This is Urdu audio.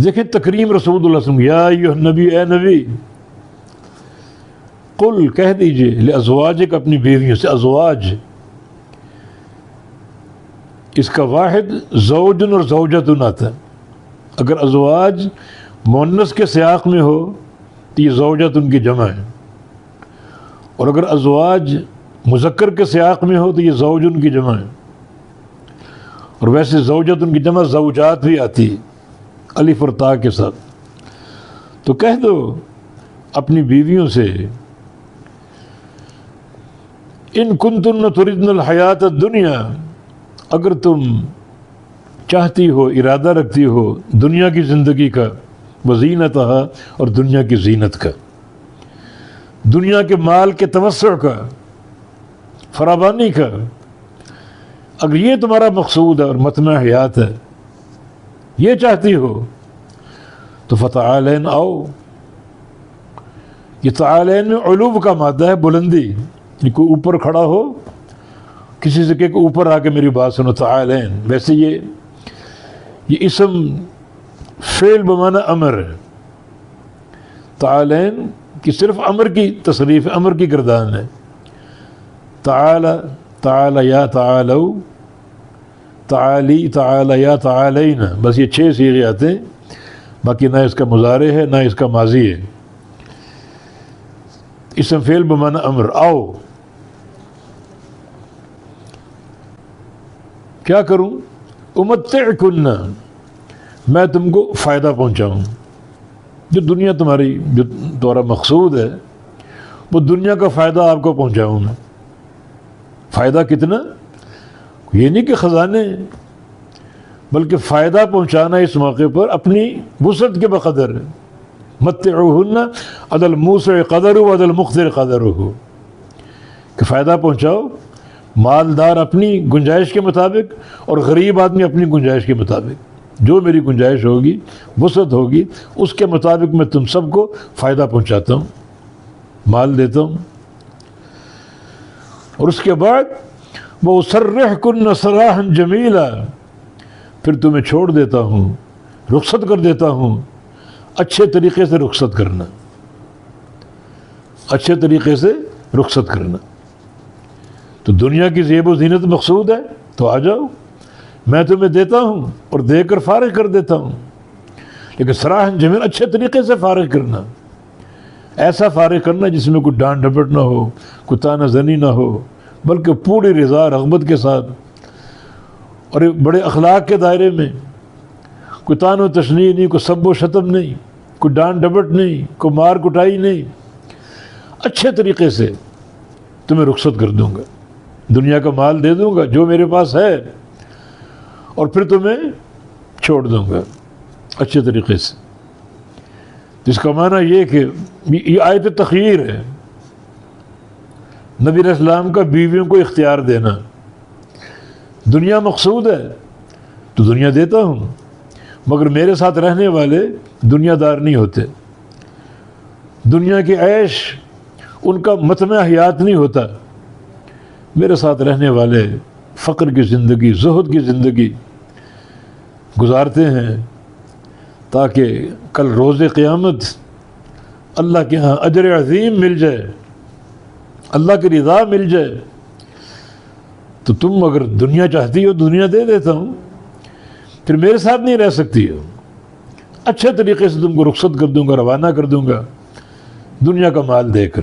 تو دیکھیں تکریم رسول اللہ صلی اللہ علیہ وسلم، یا ایھا النبی، اے نبی، قل کہہ دیجئے، لازواجک اپنی بیویوں سے، ازواج اس کا واحد زوجن اور زوجتن آتا ہے. اگر ازواج مؤنث کے سیاق میں ہو تو یہ زوجتن کی جمع ہے، اور اگر ازواج مذکر کے سیاق میں ہو تو یہ زوجن کی جمع ہے. اور ویسے زوجتن کی جمع زوجات بھی آتی ہے الف اور تا کے ساتھ. تو کہہ دو اپنی بیویوں سے، ان کنتن تردن الحیات الدنیا، اگر تم چاہتی ہو، ارادہ رکھتی ہو دنیا کی زندگی کا، وزینتہا، اور دنیا کی زینت کا، دنیا کے مال کے توسع کا، فراوانی کا، اگر یہ تمہارا مقصود ہے اور مطمع حیات ہے، یہ چاہتی ہو، تو فتعالین آؤ. یہ تعالین میں علو کا مادہ ہے، بلندی، کوئی اوپر کھڑا ہو کسی سے کہ اوپر آ کے میری بات سنو، تعالین. ویسے یہ اسم فعل بمعنی امر ہے. تعالین کی صرف امر کی تصریف، امر کی گردان ہے. تعالی، تعالی یا تعالو، تعالی، تعالی یا تعالین، بس یہ 6 صیغے آتے ہیں، باقی نہ اس کا مضارع ہے نہ اس کا ماضی ہے. اسم فعل بمعنی امر. آؤ. کیا کروں؟ امتعکن، میں تم کو فائدہ پہنچاؤں. جو دنیا تمہاری، جو تمہارا مقصود ہے، وہ دنیا کا فائدہ آپ کو پہنچاؤں میں. فائدہ کتنا؟ یہ نہیں کہ خزانے، بلکہ فائدہ پہنچانا اس موقع پر اپنی وسعت کے بقدر. متعوہن علی الموسع قدرہ وعلی المقتر قدرہ، کہ فائدہ پہنچاؤ مالدار اپنی گنجائش کے مطابق اور غریب آدمی اپنی گنجائش کے مطابق. جو میری گنجائش ہوگی، وسعت ہوگی، اس کے مطابق میں تم سب کو فائدہ پہنچاتا ہوں، مال دیتا ہوں. اور اس کے بعد وَأُسَرِّحْكُنَّ سَرَاحًا جَمِيلًا، پھر تمہیں چھوڑ دیتا ہوں، رخصت کر دیتا ہوں. اچھے طریقے سے رخصت کرنا، اچھے طریقے سے رخصت کرنا. تو دنیا کی زیب و زینت مقصود ہے تو آ جاؤ، میں تمہیں دیتا ہوں اور دے کر فارغ کر دیتا ہوں. لیکن سراحً جمیل، اچھے طریقے سے فارغ کرنا، ایسا فارغ کرنا جس میں کوئی ڈانٹ ڈپٹ نہ ہو، کوئی طعنہ زنی نہ ہو، بلکہ پوری رضا رغبت کے ساتھ، اور بڑے اخلاق کے دائرے میں. کوئی طعن و تشنیع نہیں، کوئی سب و شتم نہیں، کوئی ڈانٹ ڈپٹ نہیں، کوئی مار کٹائی نہیں. اچھے طریقے سے تمہیں رخصت کر دوں گا، دنیا کا مال دے دوں گا جو میرے پاس ہے، اور پھر تمہیں چھوڑ دوں گا اچھے طریقے سے. جس کا معنی یہ کہ یہ آیت تخییر ہے، نبی علیہ السلام کا بیویوں کو اختیار دینا. دنیا مقصود ہے تو دنیا دیتا ہوں، مگر میرے ساتھ رہنے والے دنیا دار نہیں ہوتے. دنیا کی عیش ان کا مطمع حیات نہیں ہوتا. میرے ساتھ رہنے والے فقر کی زندگی، زہد کی زندگی گزارتے ہیں، تاکہ کل روز قیامت اللہ کے ہاں اجر عظیم مل جائے، اللہ کی رضا مل جائے. تو تم اگر دنیا چاہتی ہو دنیا دے دیتا ہوں، پھر میرے ساتھ نہیں رہ سکتی ہو. اچھے طریقے سے تم کو رخصت کر دوں گا، روانہ کر دوں گا دنیا کا مال دے کر.